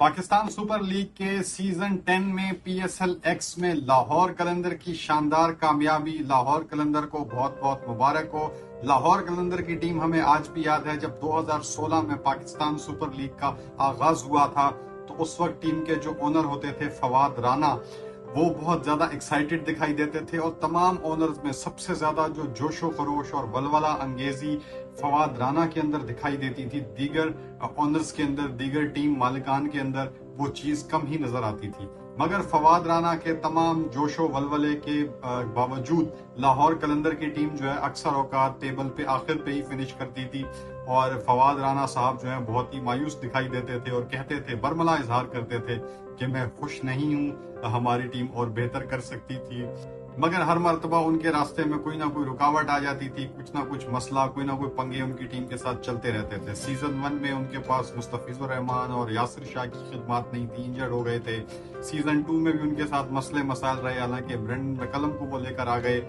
Pakistan super league के season 10 में PSL x में लाहौर कलंदर की शानदार कामयाबी। लाहौर कलंदर को बहुत बहुत मुबारक हो। लाहौर कलंदर की टीम हमें आज भी याद है, जब 2016 में पाकिस्तान सुपर लीग का आगाज हुआ था तो उस वक्त टीम के जो ओनर होते थे फवाद राना, वो बहुत ज्यादा एक्साइटेड दिखाई देते थे और तमाम ओनर्स में सबसे ज्यादा जो जोशो खरोश और वलवला अंगेजी फवाद राना के अंदर दिखाई देती थी। दीगर ओनर्स के अंदर, दीगर टीम मालिकान के अंदर वो चीज कम ही नजर आती थी। मगर फवाद राना के तमाम जोशो वलवले के बावजूद लाहौर कलंदर की टीम जो है अक्सर औकात टेबल पे आखिर पे ही फिनिश करती थी और फवाद राना साहब जो है बहुत ही मायूस दिखाई देते थे और कहते थे, बरमला इजहार करते थे कि मैं खुश नहीं हूँ, हमारी टीम और बेहतर कर सकती थी। मगर हर मर्तबा उनके रास्ते में कोई ना कोई रुकावट आ जाती थी, कुछ ना कुछ मसला, कोई ना कोई पंगे उनकी टीम के साथ चलते रहते थे। सीजन 1 में उनके पास मुस्तफिजुर रहमान और यासिर शाह की खिदमत नहीं थी, इंजर्ड हो गए थे। सीजन 2 में भी उनके साथ मसले मसाइल रहे, हालांकि ब्रेंडन मैकलम को वो लेकर आ गए।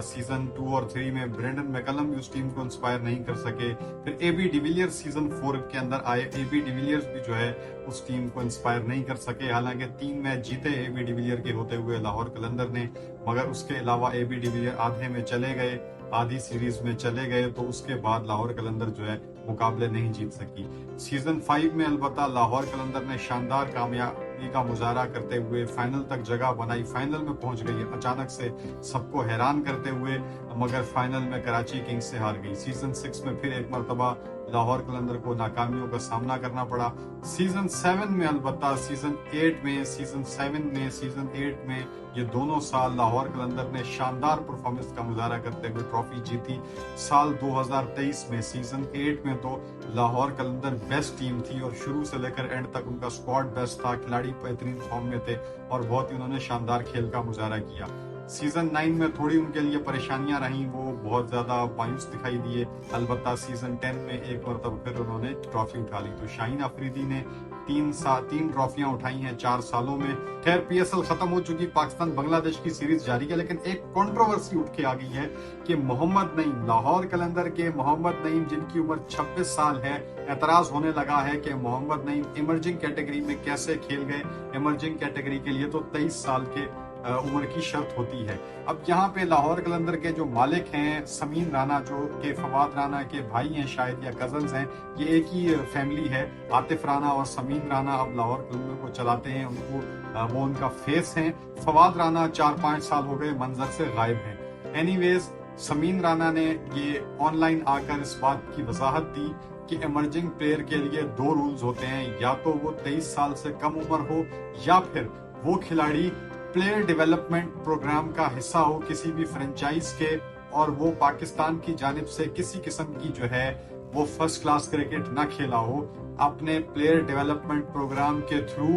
सीजन 2 और 3 में ब्रेंडन मैकलम भी उस टीम को इंस्पायर नहीं कर सके। फिर एबी डिविलियर्स सीजन 4 के अंदर आए, एबी डिविलियर्स भी जो है उस टीम को इंस्पायर नहीं कर सके। हालांकि 3 मैच जीते एबी डिविलियर के होते हुए लाहौर कलंदर ने, मगर उसके अलावा एबी डिविलियर आधे में चले गए, आधी सीरीज में चले गए, तो उसके बाद लाहौर कलंदर जो है मुकाबले नहीं जीत सकी। सीजन 5 में अलबत्ता लाहौर कलंदर ने शानदार कामयाबी का मुजाहरा करते हुए फाइनल तक जगह बनाई, फाइनल में पहुंच गई अचानक से सबको हैरान करते हुए, मगर फाइनल में कराची किंग्स से हार गई। सीजन 6 में फिर एक मरतबा लाहौर कलंदर को नाकामियों का सामना करना पड़ा। सीजन 7 में अलबत्ता सीजन 8 में, सीजन 7 में, सीजन 8 में, ये दोनों साल लाहौर कलंदर ने शानदार परफॉर्मेंस का मुजाहरा करते हुए ट्रॉफी जीती। साल 2023 में सीजन 8 में तो लाहौर कलंदर बेस्ट टीम थी और शुरू से लेकर एंड तक उनका स्क्वाड बेस्ट था, खिलाड़ी बेहतरीन फॉर्म में थे और बहुत ही उन्होंने शानदार खेल का मुजाहरा किया। सीजन 9 में थोड़ी उनके लिए परेशानियां रहीं, वो बहुत ज्यादा मायूस दिखाई दिए। अलबत्ता सीजन 10 में एक मरतबा फिर उन्होंने ट्रॉफी उठा ली। तो शाहीन अफरीदी ने 3 ट्रॉफियां उठाई हैं 4 सालों में। खैर पीएसएल खत्म हो चुकी, पाकिस्तान बांग्लादेश की सीरीज जारी है, लेकिन एक कंट्रोवर्सी उठ के आ गई है कि मोहम्मद नईम, लाहौर कलंदर के मोहम्मद नईम जिनकी उम्र 26 साल है, एतराज होने लगा है कि मोहम्मद नईम इमर्जिंग कैटेगरी में कैसे खेल गए। इमर्जिंग कैटेगरी के लिए तो 23 साल के उम्र की शर्त होती है। अब यहाँ पे लाहौर कलंदर के जो मालिक हैं समीन राना, जो के फवाद राना के भाई हैं शायद या कजन्स हैं, ये एक ही फैमिली है। आतिफ राना और समीन राना अब लाहौर कलंदर को चलाते हैं, उनको वो उनका फेस हैं। फवाद राना 4-5 साल हो गए मंजर से गायब हैं। एनीवेज समीन राना ने ये ऑनलाइन आकर इस बात की वजाहत दी कि इमर्जिंग प्लेयर के लिए 2 रूल्स होते हैं, या तो वो 23 साल से कम उम्र हो या फिर वो खिलाड़ी प्लेयर डेवलपमेंट प्रोग्राम का हिस्सा हो किसी भी फ्रेंचाइज के, और वो पाकिस्तान की जानिब से किसी किस्म की जो है वो फर्स्ट क्लास क्रिकेट ना खेला हो। अपने प्लेयर डेवलपमेंट प्रोग्राम के थ्रू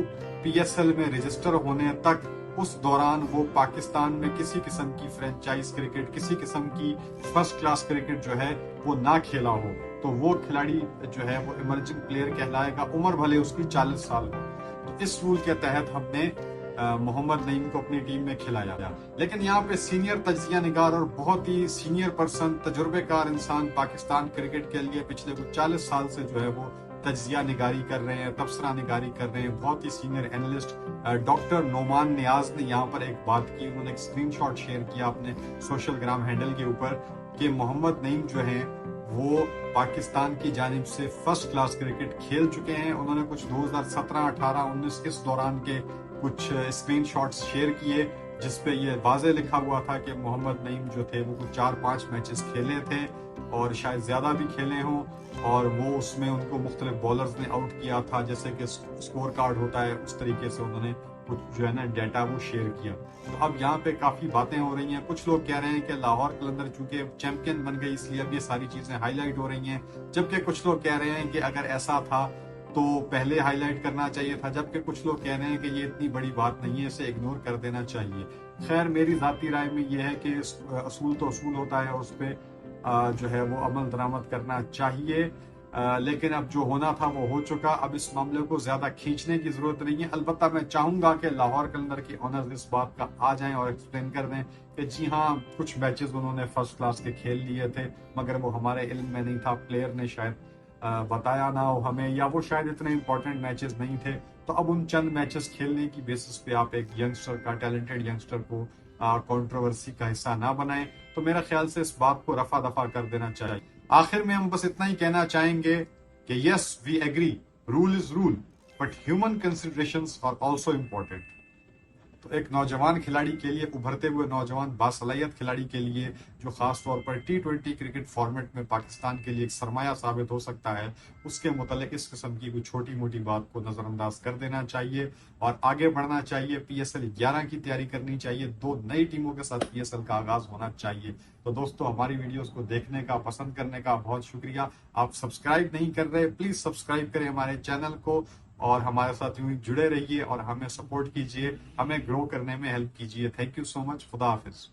पीएसएल में रजिस्टर होने तक उस दौरान वो पाकिस्तान में किसी किस्म की फ्रेंचाइज क्रिकेट, किसी किस्म की फर्स्ट क्लास क्रिकेट जो है वो ना खेला हो, तो वो खिलाड़ी जो है वो इमर्जिंग प्लेयर कहलाएगा, उम्र भले उसकी 40 साल हो। तो इस रूल के तहत हमने मोहम्मद नईम को अपनी टीम में खिलाया गया। लेकिन यहाँ पे सीनियर तज्जिया निगार और बहुत ही सीनियर पर्सन, तजुर्बेकार इंसान पाकिस्तान क्रिकेट के लिए पिछले कुछ 40 साल से जो है वो तज्जिया निगारी कर रहे हैं, तबसरा निगारी कर रहे हैं। बहुत ही सीनियर एनालिस्ट डॉक्टर नोमान नियाज ने यहाँ पर एक बात की, उन्होंने एक स्क्रीनशॉट शेयर किया अपने सोशल ग्राम हैंडल के ऊपर कि मोहम्मद नईम जो है वो पाकिस्तान की जानिब से फर्स्ट क्लास क्रिकेट खेल चुके हैं। उन्होंने कुछ 2017, 18, 19 इस दौरान के कुछ स्क्रीनशॉट्स शेयर किए जिसपे ये वाज़े लिखा हुआ था कि मोहम्मद नईम जो थे वो कुछ 4-5 मैचेस खेले थे और शायद ज्यादा भी खेले हों, और वो उसमें उनको मुख्तलिफ बॉलर्स ने आउट किया था, जैसे कि स्कोर कार्ड होता है उस तरीके से उन्होंने कुछ जो है ना डाटा वो शेयर किया। तो अब यहाँ पे काफी बातें हो रही हैं। कुछ लोग कह रहे हैं कि लाहौर कलंदर चूंकि चैंपियन बन गई इसलिए अब ये सारी चीजें हाईलाइट हो रही हैं, जबकि कुछ लोग कह रहे हैं कि अगर ऐसा था तो पहले हाईलाइट करना चाहिए था, जबकि कुछ लोग कह रहे हैं कि ये इतनी बड़ी बात नहीं है, इसे इग्नोर कर देना चाहिए। खैर मेरी जाती राय में ये है कि असूल तो असूल होता है और उस पर जो है वो अमल दरामद करना चाहिए। लेकिन अब जो होना था वो हो चुका, अब इस मामले को ज्यादा खींचने की जरूरत नहीं है। अलबत्ता मैं चाहूंगा कि लाहौर कलंदर के ऑनर्स इस बात का आ जाएं और एक्सप्लेन कर दें कि जी हाँ कुछ मैचेस उन्होंने फर्स्ट क्लास के खेल लिए थे मगर वो हमारे इल्म में नहीं था, प्लेयर ने शायद बताया ना हो हमें, या वो शायद इतने इंपॉर्टेंट मैचेस नहीं थे, तो अब उन चंद मैचेस खेलने की बेसिस पे आप एक यंगस्टर का, टैलेंटेड यंगस्टर को कंट्रोवर्सी का हिस्सा ना बनाएं। तो मेरा ख्याल से इस बात को रफा दफा कर देना चाहिए। आखिर में हम बस इतना ही कहना चाहेंगे कि yes we agree, rule is rule, but human considerations are also important. तो एक नौजवान खिलाड़ी के लिए, उभरते हुए नौजवान बासलाहियत खिलाड़ी के लिए, जो खास तौर पर T20 क्रिकेट फॉर्मेट में पाकिस्तान के लिए एक सरमाया साबित हो सकता है, उसके मुतालिक इस किस्म की कोई छोटी मोटी बात को नजरअंदाज कर देना चाहिए और आगे बढ़ना चाहिए। PSL 11 की तैयारी करनी चाहिए, 2 नई टीमों के साथ PSL का आगाज होना चाहिए। तो दोस्तों, हमारी वीडियोस को देखने का, पसंद करने का बहुत शुक्रिया। आप सब्सक्राइब नहीं कर रहे, प्लीज सब्सक्राइब करें हमारे चैनल को और हमारे साथ यूं ही जुड़े रहिए और हमें सपोर्ट कीजिए, हमें ग्रो करने में हेल्प कीजिए। Thank you so much. खुदा हाफिज।